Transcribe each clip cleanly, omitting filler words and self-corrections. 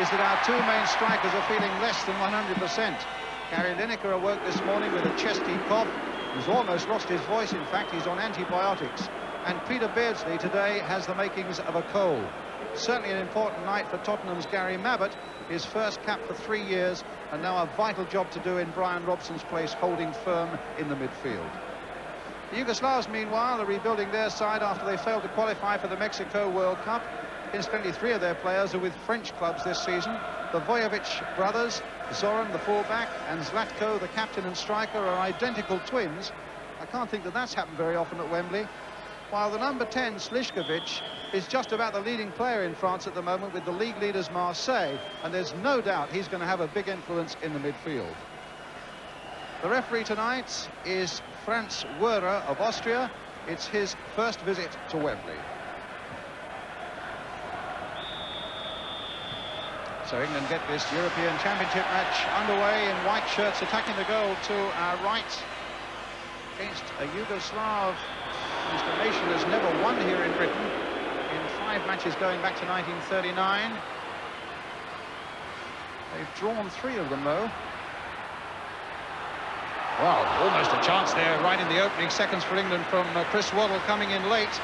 is that our two main strikers are feeling less than 100%. Gary Lineker awoke this morning with a chesty cough. He's almost lost his voice. In fact, he's on antibiotics. And Peter Beardsley today has the makings of a cold. Certainly an important night for Tottenham's Gary Mabbutt, his first cap for 3 years, and now a vital job to do in Brian Robson's place, holding firm in the midfield. The Yugoslavs, meanwhile, are rebuilding their side after they failed to qualify for the Mexico World Cup. Incidentally, 3 of their players are with French clubs this season. The Vojovic brothers, Zoran, the fullback, and Zlatko, the captain and striker, are identical twins. I can't think that that's happened very often at Wembley. While the number 10, Slišković, is just about the leading player in France at the moment with the league leaders Marseille, and there's no doubt he's going to have a big influence in the midfield. The referee tonight is Franz Wöhrer of Austria. It's his first visit to Wembley. So England get this European Championship match underway in white shirts, attacking the goal to our right against a Yugoslav whose the nation has never won here in Britain in 5 matches going back to 1939. They've drawn 3 of them, though. Well, almost a chance there right in the opening seconds for England from Chris Waddle coming in late.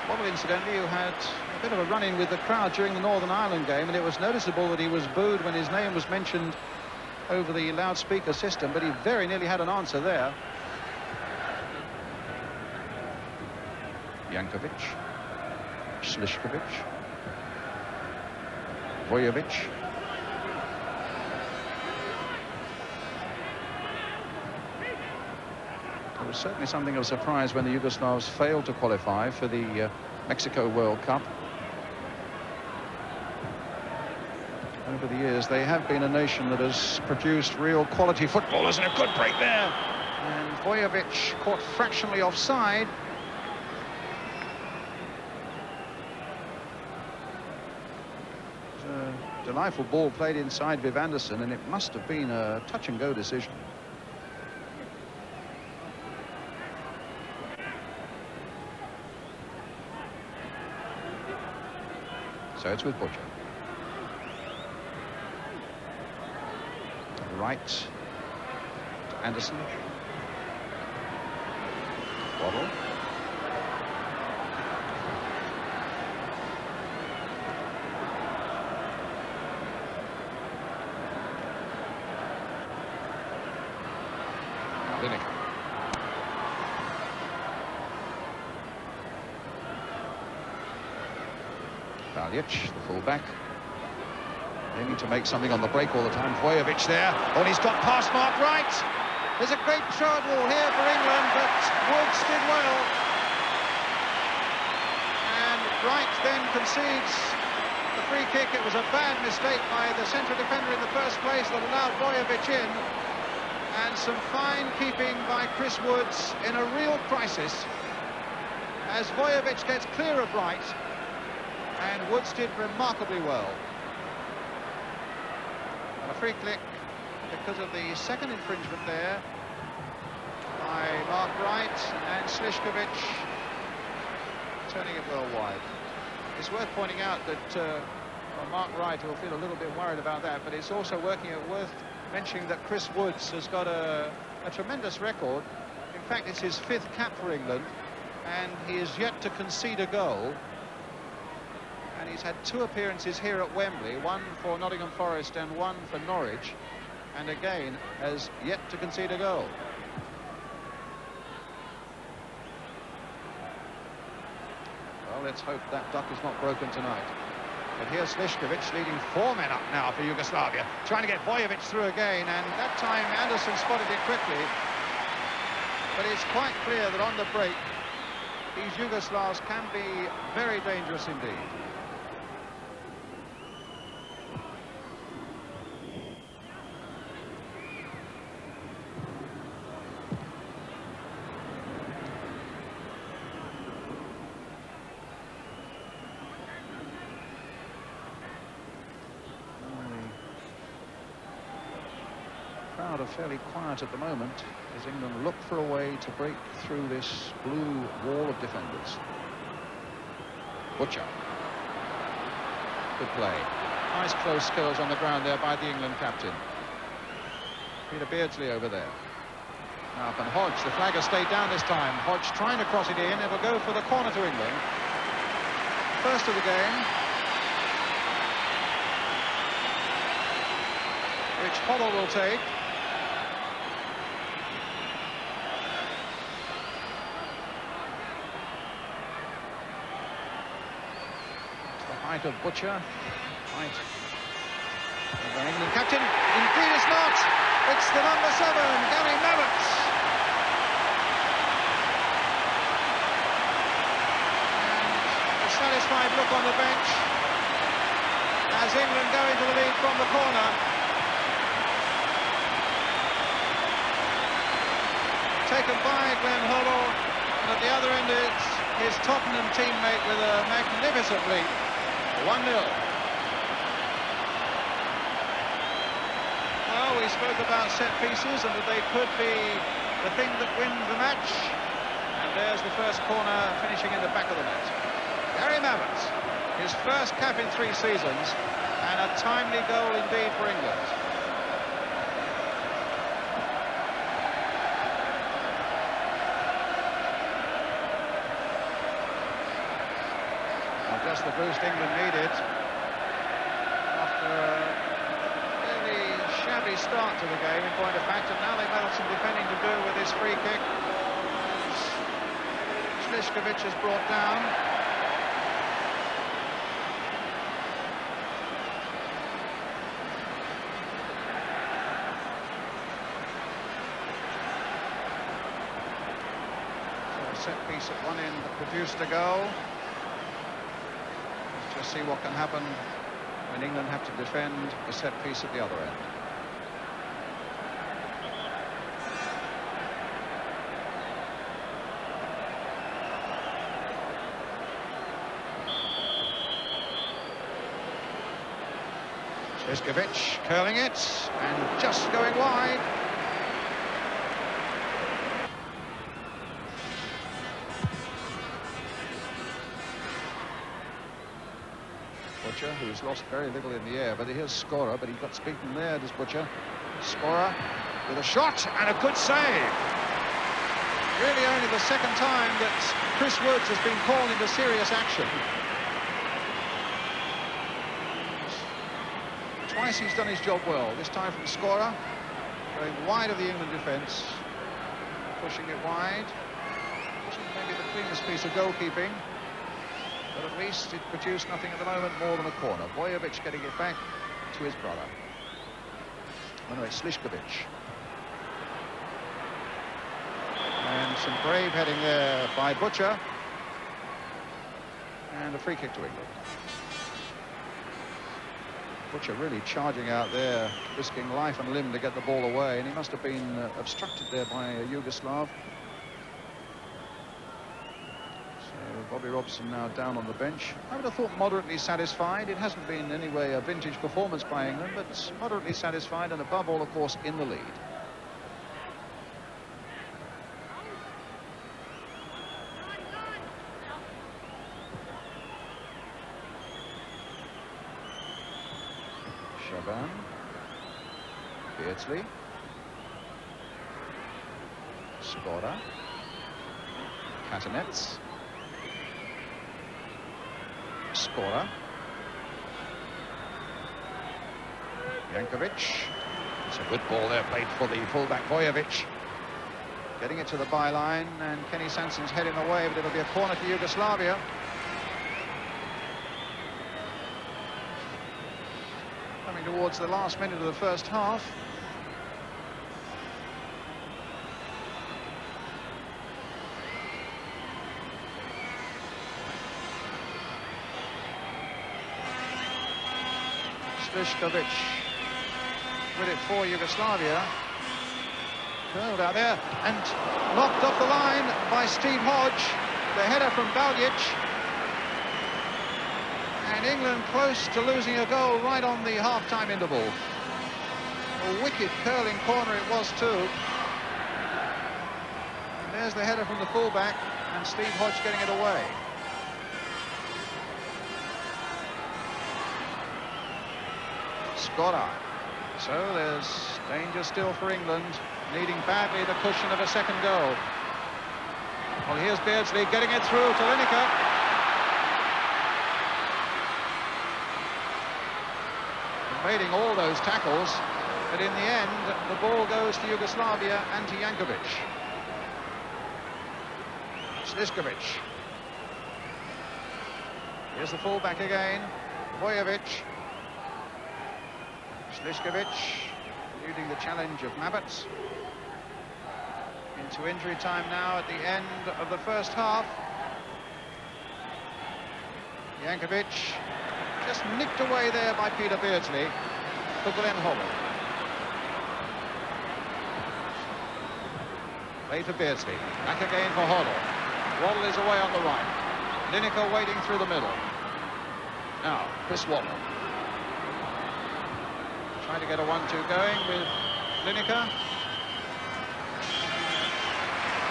Waddle, incidentally, who had a bit of a run-in with the crowd during the Northern Ireland game, and it was noticeable that he was booed when his name was mentioned over the loudspeaker system, but he very nearly had an answer there. Jankovic, Slišković, Vojovic. It was certainly something of a surprise when the Yugoslavs failed to qualify for the Mexico World Cup. Over the years, they have been a nation that has produced real quality footballers, and a good break there. And Vojovic caught fractionally offside. Delightful ball played inside Viv Anderson, and it must have been a touch-and-go decision. So it's with Butcher. Right to Anderson. Waddle. Lineker. Valjic, the fullback, aiming to make something on the break all the time. Vojovic there. Oh, and he's got past Mark Wright. There's a great trouble here for England, but Woods did well. And Wright then concedes the free kick. It was a bad mistake by the central defender in the first place that allowed Vojovic in. And some fine keeping by Chris Woods in a real crisis as Vojovic gets clear of Wright, and Woods did remarkably well. And a free kick because of the second infringement there by Mark Wright, and Slišković turning it well wide. It's worth pointing out that well, Mark Wright will feel a little bit worried about that, but it's also worth mentioning that Chris Woods has got a tremendous record. In fact, it's his 5th cap for England, and he is yet to concede a goal. And he's had 2 appearances here at Wembley, 1 for Nottingham Forest and 1 for Norwich, and again has yet to concede a goal. Well, let's hope that duck is not broken tonight. But here's Slišković leading 4 men up now for Yugoslavia, trying to get Vojovic through again, and that time Anderson spotted it quickly. But it's quite clear that on the break, these Yugoslavs can be very dangerous indeed. Crowd are fairly quiet at the moment as England look for a way to break through this blue wall of defenders. Butcher. Good play. Nice close skills on the ground there by the England captain. Peter Beardsley over there. Now up and Hodge, the flag has stayed down this time. Hodge trying to cross it in, it'll go for the corner to England. First of the game. Which Hoddle will take. Height of Butcher, height of the England captain. Indeed it's not. It's the number 7, Gary Mabbutt. And a satisfied look on the bench as England go into the lead from the corner. Taken by Glenn Hoddle, and at the other end it's his Tottenham teammate with a magnificent leap. 1-0. Well, we spoke about set pieces and that they could be the thing that wins the match. And there's the first corner finishing in the back of the net. Gary Mabbutt, his first cap in 3 seasons, and a timely goal indeed for England. Just the boost England needed after a really shabby start to the game in point of fact, and now they've had some defending to do with this free kick. Slišković is brought down. So a set piece at one end that produced a goal. Let's see what can happen when England have to defend a set piece at the other end. Slišković curling it and just going wide. Butcher, who's lost very little in the air, but here's Scorer, but he got beaten there, does Butcher. Scorer with a shot and a good save. Really only the second time that Chris Woods has been called into serious action. Twice he's done his job well, this time from Scorer, going wide of the England defence, pushing it wide. Wasn't maybe the cleanest piece of goalkeeping, but at least it produced nothing at the moment more than a corner. Bojovic getting it back to his brother. Anyway, Slišković. And some brave heading there by Butcher. And a free kick to England. Butcher really charging out there, risking life and limb to get the ball away, and he must have been obstructed there by a Yugoslav. Bobby Robson now down on the bench. I would have thought moderately satisfied. It hasn't been anyway a vintage performance by England, but moderately satisfied, and above all, of course, in the lead. Shaban, Beardsley, Scorer, Catanets. Scorer. Jankovic. It's a good ball there played for the fullback Bojovic. Getting it to the byline, and Kenny Sansen's heading away, but it'll be a corner to Yugoslavia. Coming towards the last minute of the first half. Slišković with it for Yugoslavia. Curled out there and knocked off the line by Steve Hodge. The header from Baljic. And England close to losing a goal right on the half-time interval. A wicked curling corner it was too. And there's the header from the fullback, and Steve Hodge getting it away. Scorer. So there's danger still for England, needing badly the cushion of a second goal. Well, here's Beardsley getting it through to Lineker. Evading all those tackles, but in the end, the ball goes to Yugoslavia and to Jankovic. Sliskovic. Here's the fullback again, Bojovic. Sliskovic eluding the challenge of Mabbutt. Into injury time now at the end of the first half. Jankovic just nicked away there by Peter Beardsley for Glenn Hoddle. Play to Beardsley, back again for Hoddle. Waddle is away on the right. Lineker waiting through the middle. Now, Chris Waddle. Trying to get a 1-2 going with Lineker.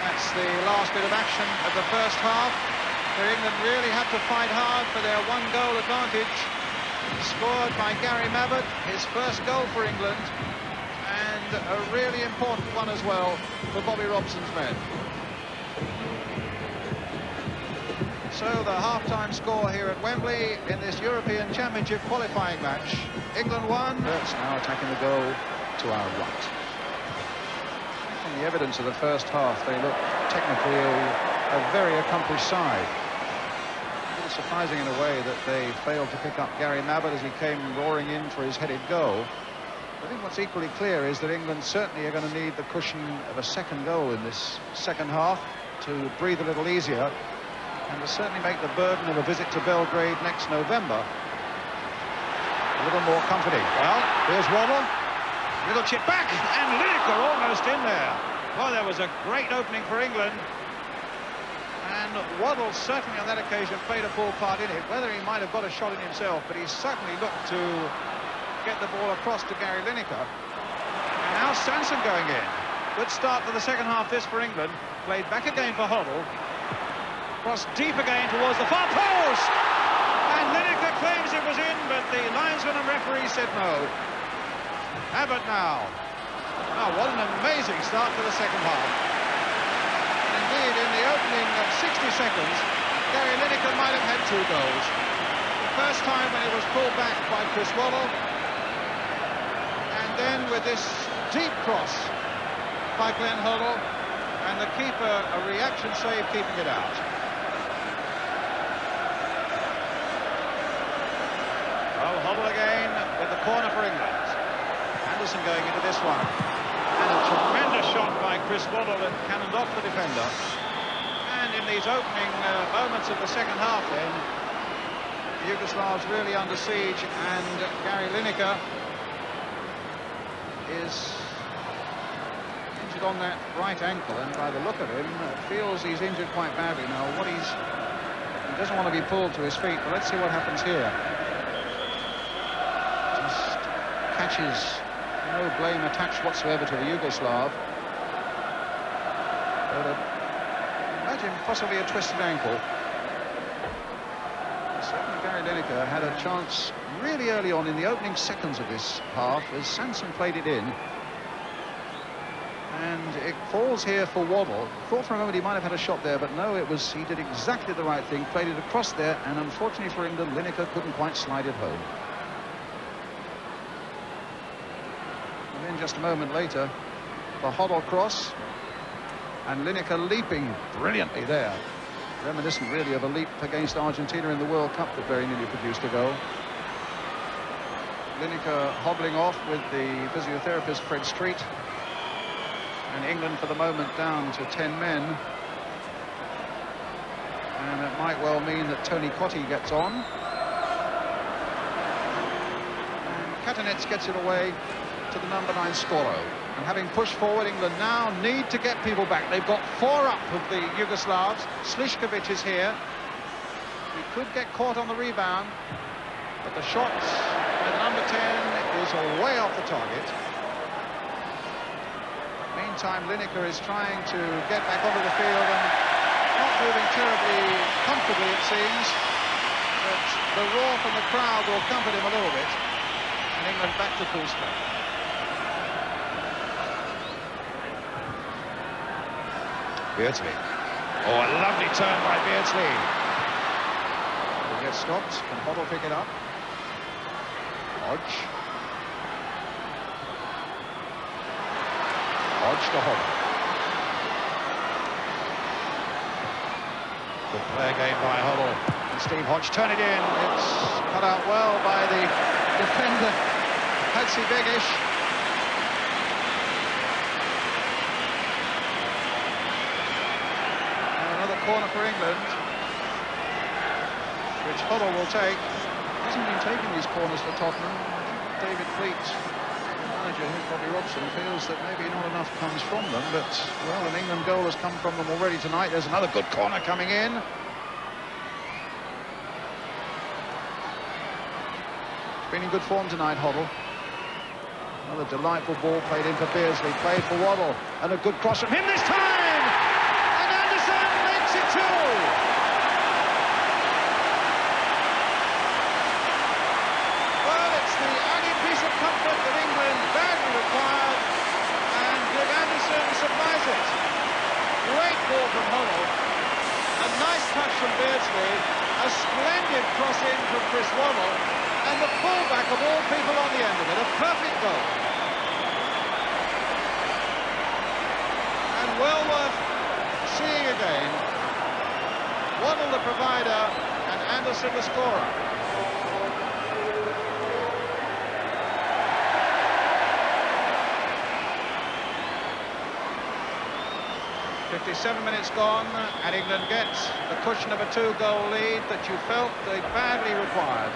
That's the last bit of action of the first half, where England really had to fight hard for their one-goal advantage. Scored by Gary Mabbutt, his first goal for England, and a really important one as well for Bobby Robson's men. So the half-time score here at Wembley in this European Championship qualifying match. England won. That's now attacking the goal to our right. From the evidence of the first half, they look technically a very accomplished side. A little surprising in a way that they failed to pick up Gary Mabbutt as he came roaring in for his headed goal. I think what's equally clear is that England certainly are going to need the cushion of a second goal in this second half to breathe a little easier, and to certainly make the burden of a visit to Belgrade next November a little more comforting. Well, here's Waddle. Little chip back, and Lineker almost in there. Well, there was a great opening for England. And Waddle certainly on that occasion played a full part in it. Whether he might have got a shot in himself, but he certainly looked to get the ball across to Gary Lineker. And now Sanson going in. Good start to the second half this for England. Played back again for Hoddle. Crossed deep again towards the far post, and Lineker claims it was in, but the linesman and referee said no. Mabbutt now. Oh, what an amazing start to the second half. And indeed, in the opening 60 seconds, Gary Lineker might have had 2 goals. The first time when it was pulled back by Chris Waddle, and then with this deep cross by Glenn Hoddle, and the keeper a reaction save keeping it out. Hoddle again with the corner for England. Anderson going into this one. And a tremendous shot by Chris Waddle that cannoned off the defender. And in these opening moments of the second half then, the Yugoslavs really under siege, and Gary Lineker is injured on that right ankle, and by the look of him, feels he's injured quite badly. Now, he doesn't want to be pulled to his feet, but let's see what happens here. Catches, no blame attached whatsoever to the Yugoslav. But imagine possibly a twisted ankle. Certainly Gary Lineker had a chance really early on in the opening seconds of this half as Sanson played it in. And it falls here for Waddle. Thought for a moment he might have had a shot there, but no, he did exactly the right thing, played it across there, and unfortunately for England, Lineker couldn't quite slide it home. And then just a moment later, the Hoddle cross, and Lineker leaping brilliantly there. Reminiscent really of a leap against Argentina in the World Cup that very nearly produced a goal. Lineker hobbling off with the physiotherapist Fred Street. And England for the moment down to 10 men. And it might well mean that Tony Cottee gets on. And Katanets gets it away to the number 9 Skoro. And having pushed forward, England now need to get people back. They've got 4 up of the Yugoslavs. Sliskovic is here. He could get caught on the rebound, but the shot by the number 10 is way off the target. Meantime, Lineker is trying to get back onto the field and not moving terribly comfortably, it seems. But the roar from the crowd will comfort him a little bit. And England back to full strength. Beardsley. Oh, a lovely turn by Beardsley. Will get stopped. Can Hoddle pick it up? Hodge. Hodge to Hoddle. Good play again by Hoddle. And Steve Hodge turn it in. It's cut out well by the defender, Hadzibegic. Corner for England, which Hoddle will take. Hasn't been taking these corners for Tottenham. David Fleet, the manager, Bobby Robson, feels that maybe not enough comes from them, but, well, an England goal has come from them already tonight. There's another good corner coming in. Been in good form tonight, Hoddle. Another delightful ball played in for Beardsley, played for Waddle, and a good cross from him this time! Well, it's the only piece of comfort that England badly required, and Viv Anderson supplies it. Great ball from Hoddle, a nice touch from Beardsley, a splendid cross in from Chris Waddle, and the fullback of all people on the end of it, a perfect goal. And well worth seeing again. Waddle the provider, and Anderson the scorer. "57 minutes gone, and England gets the cushion of a 2-goal lead that you felt they badly required.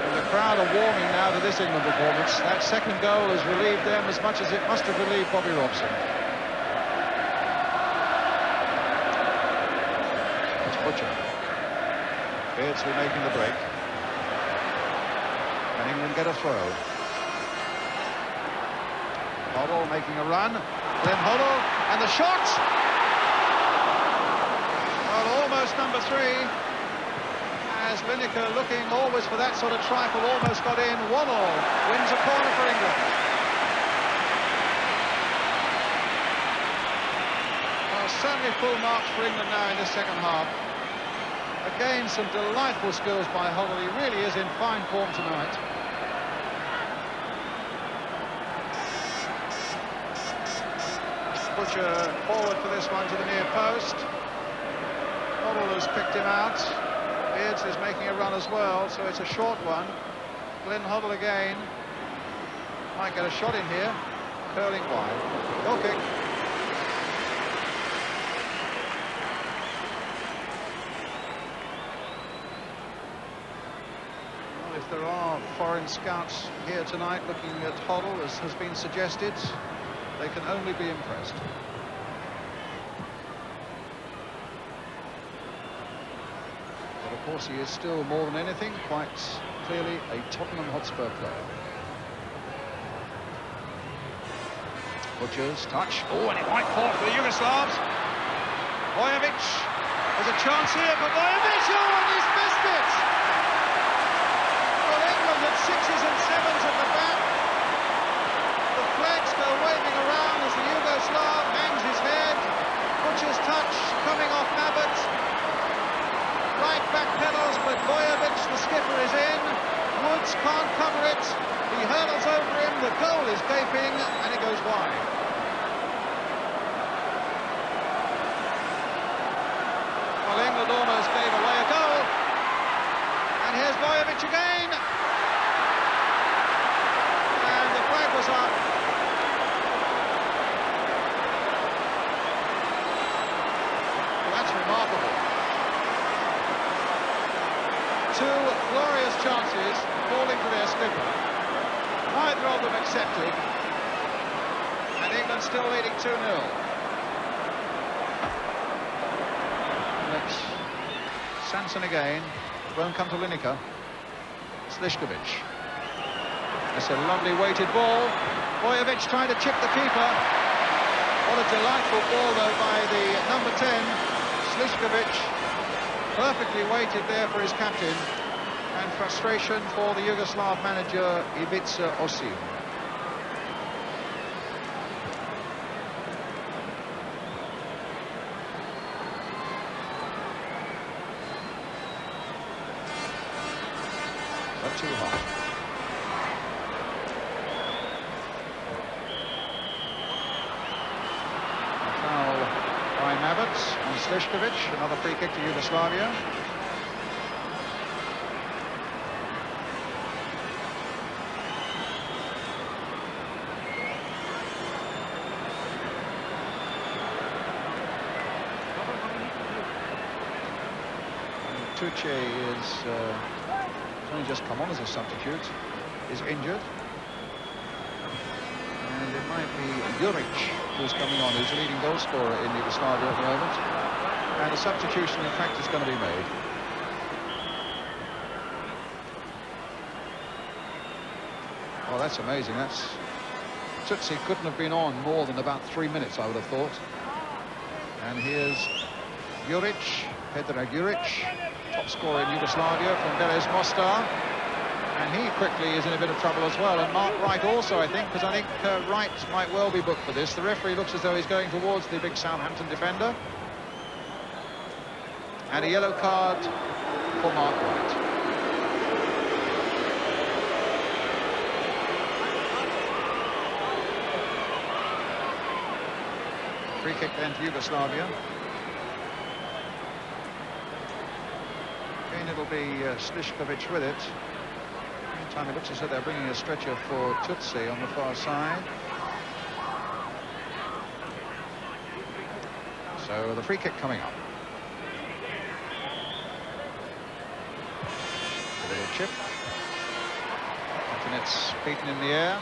And the crowd are warming now to this England performance. That second goal has relieved them as much as it must have relieved Bobby Robson. Beardsley making the break, and England get a throw. Hoddle making a run, Glenn Hoddle, and the shot! Well, almost number 3, as Lineker, looking always for that sort of trifle, almost got in. 1-1, wins a corner for England. Well, certainly full marks for England now in this second half. Again, some delightful skills by Hoddle. He really is in fine form tonight. Butcher forward for this one to the near post. Hoddle has picked him out. Beardsley is making a run as well, so it's a short one. Glenn Hoddle again. Might get a shot in here. Curling wide. Goal kick. If there are foreign scouts here tonight looking at Hoddle, as has been suggested, they can only be impressed. But of course he is still more than anything quite clearly a Tottenham Hotspur player. Butcher's touch. Oh, and it might fall for the Yugoslavs. Bojovic. There's a chance here for Bojovic. Oh, and he's missed it. At 6s and 7s at the back. The flags go waving around as the Yugoslav hangs his head. Butcher's touch coming off Mabbutt. Right back pedals, but Bojovic, the skipper, is in. Woods can't cover it. He hurdles over him. The goal is gaping, and it goes wide. Well, England almost gave away a goal. And here's Bojovic again. Was up. Well, that's remarkable. 2 glorious chances falling to their skipper. Neither of them accepted. And England still leading 2-0. Let's Sanson again. Won't come to Lineker. Slišković. It's a lovely weighted ball. Bojovic trying to chip the keeper. What a delightful ball, though, by the number 10, Slišković. Perfectly weighted there for his captain. And frustration for the Yugoslav manager Ivica Osim. Not too hot. A foul by Mabbutt on Slišković. Another free kick to Yugoslavia. Tuche is only just come on as a substitute, is injured. And it might be Juric who's coming on, who's the leading goal scorer in Yugoslavia at the moment. And a substitution, in fact, is going to be made. Well, that's amazing. Tutsi couldn't have been on more than about 3 minutes, I would have thought. And here's Juric, Petar Juric. Top scorer in Yugoslavia from Beres Mostar, and he quickly is in a bit of trouble as well. And Mark Wright also, I think, because I think Wright might well be booked for this. The referee looks as though he's going towards the big Southampton defender, and a yellow card for Mark Wright. Free kick then to Yugoslavia. It'll be Slišković with it. Meantime, it looks as though they're bringing a stretcher for Tutsi on the far side. So the free kick coming up. A little chip. Martinet's beaten in the air.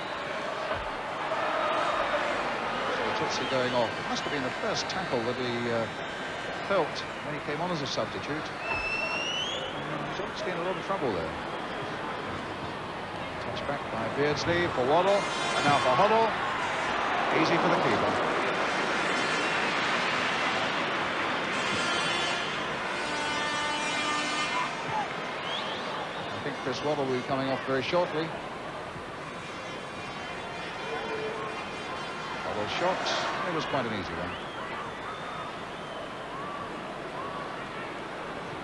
So Tutsi going off. It must have been the first tackle that he felt when he came on as a substitute. He's in a lot of trouble there. Touch back by Beardsley for Waddle, and now for Hoddle. Easy for the keeper. I think Chris Waddle will be coming off very shortly. Waddle's shot. It was quite an easy one.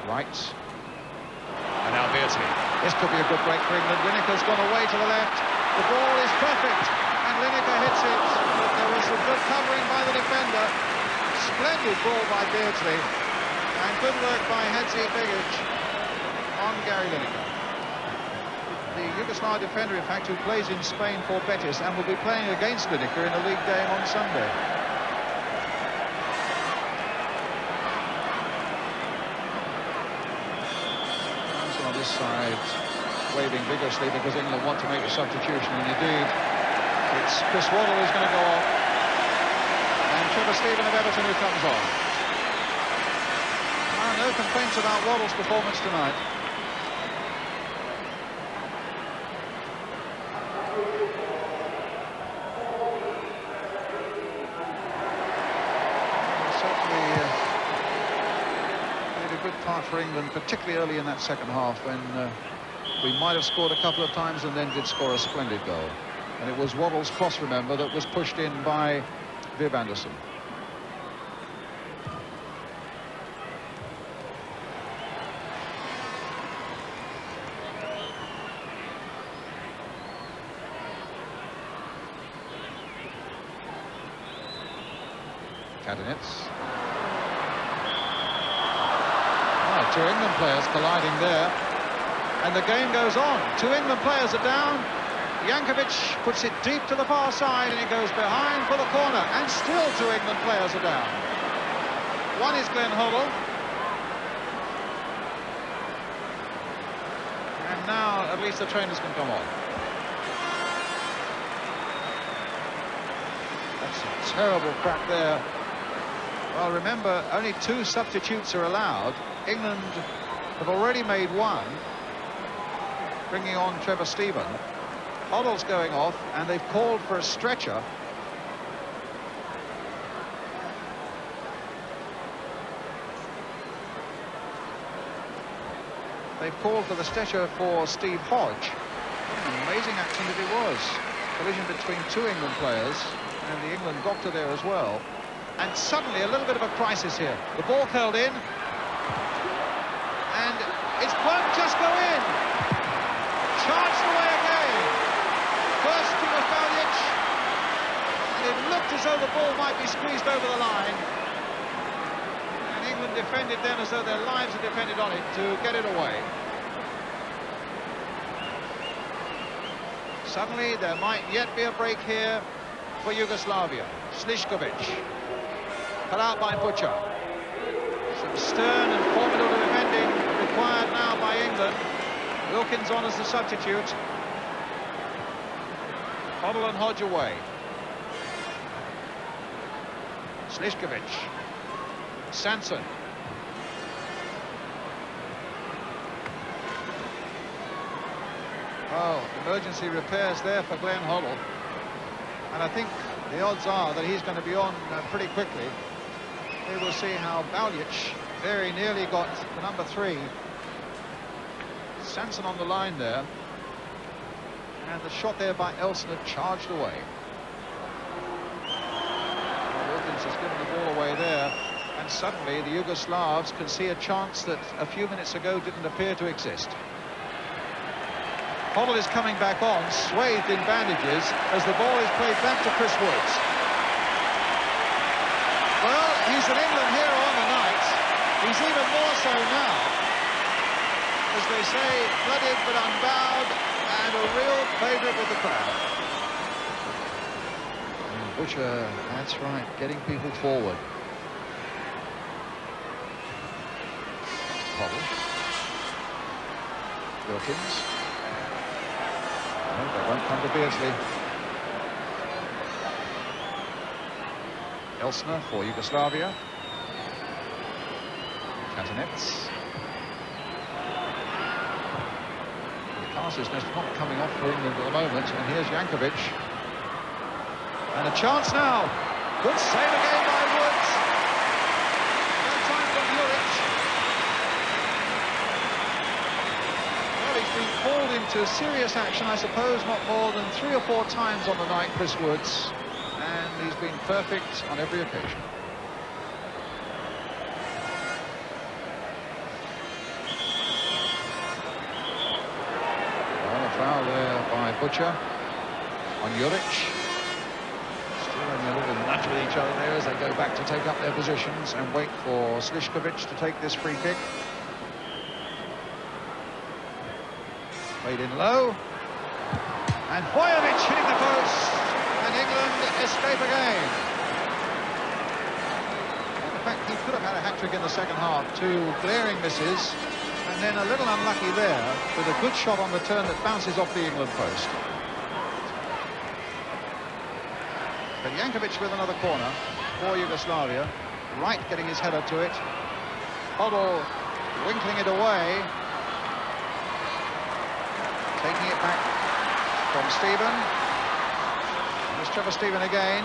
Right. And now Beardsley. This could be a good break for England. Lineker's gone away to the left. The ball is perfect, and Lineker hits it. But there was some good covering by the defender. Splendid ball by Beardsley, and good work by Hadzi Begic on Gary Lineker. The Yugoslav defender, in fact, who plays in Spain for Betis and will be playing against Lineker in a league game on Sunday. This side waving vigorously because England want to make the substitution, and indeed it's Chris Waddle who's going to go off, and Trevor Steven of Everton who comes on. No complaints about Waddle's performance tonight. Part for England, particularly early in that second half, when we might have scored a couple of times and then did score a splendid goal. And it was Waddle's cross, remember, that was pushed in by Viv Anderson. Kadinets. Two England players colliding there, and the game goes on. Two England players are down. Jankovic puts it deep to the far side, and it goes behind for the corner, and still two England players are down. One is Glenn Hoddle, and now at least the trainers can come on. That's a terrible crack there. Well, remember, only 2 substitutes are allowed. England have already made one, bringing on Trevor Steven. Hoddle's going off, and they've called for a stretcher. They've called for the stretcher for Steve Hodge. What an amazing accident it was. Collision between two England players, and the England doctor there as well. And suddenly a little bit of a crisis here. The ball curled in, and it won't just go in. Charged away again. First to Mabbutt, and it looked as though the ball might be squeezed over the line. And England defended then as though their lives had depended on it to get it away. Suddenly there might yet be a break here for Yugoslavia. Slišković, cut out by Butcher. Some stern and formidable defending required now by England. Wilkins on as the substitute. Hoddle and Hodge away. Slišković. Sanson. Oh, emergency repairs there for Glenn Hoddle. And I think the odds are that he's going to be on pretty quickly. We will see how Mabbutt very nearly got the number 3. Sanson on the line there. And the shot there by Elsner charged away. Wilkins has given the ball away there. And suddenly the Yugoslavs can see a chance that a few minutes ago didn't appear to exist. Hoddle is coming back on, swathed in bandages, as the ball is played back to Chris Woods. Well, he's an England hero on the night. He's even more so now. As they say, blooded but unbowed, and a real favourite with the crowd. And Butcher, that's right, getting people forward. Hoddle. Wilkins. No, that won't come to Beardsley. Elsner for Yugoslavia. Katanets. The pass is not coming off for England at the moment, and here's Jankovic. And a chance now. Good save again by Woods. No time from Juric. Well, he's been called into serious action, I suppose, not more than 3 or 4 times on the night, Chris Woods. And he's been perfect on every occasion. Well, a foul there by Butcher on Juric. Still having a little nudge with each other there as they go back to take up their positions and wait for Slišković to take this free kick. Played in low. And Bojovic hitting the post. And England escape again. In fact, he could have had a hat-trick in the second half. 2 glaring misses, and then a little unlucky there with a good shot on the turn that bounces off the England post. But Jankovic with another corner for Yugoslavia. Wright getting his header to it. Hoddle winkling it away. Taking it back from Stephen. There's Trevor Stephen again.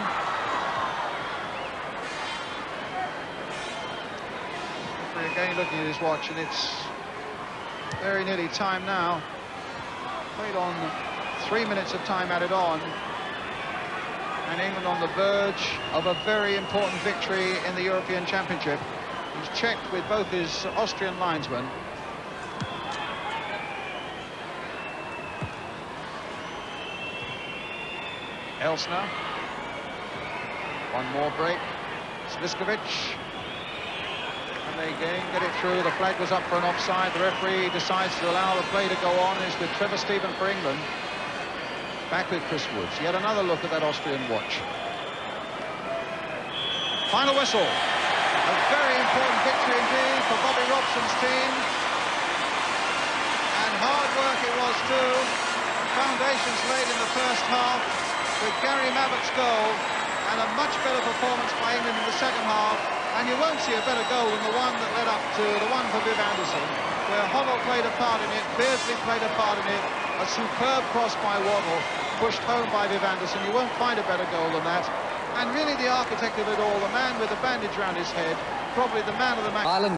Referee again looking at his watch, and it's very nearly time now. Played on 3 minutes of time added on. And England on the verge of a very important victory in the European Championship. He's checked with both his Austrian linesmen. Elsner. One more break. Slišković. And they again get it through. The flag was up for an offside. The referee decides to allow the play to go on. It's with Trevor Stephen for England. Back with Chris Woods. Yet another look at that Austrian watch. Final whistle. A very important victory indeed for Bobby Robson's team. And hard work it was too. Foundations laid in the first half with Gary Mabbutt's goal, and a much better performance by England in the second half. And you won't see a better goal than the one that led up to the one for Viv Anderson, where Hoddle played a part in it, Beardsley played a part in it, a superb cross by Waddle, pushed home by Viv Anderson. You won't find a better goal than that. And really the architect of it all, the man with the bandage around his head, probably the man of the match.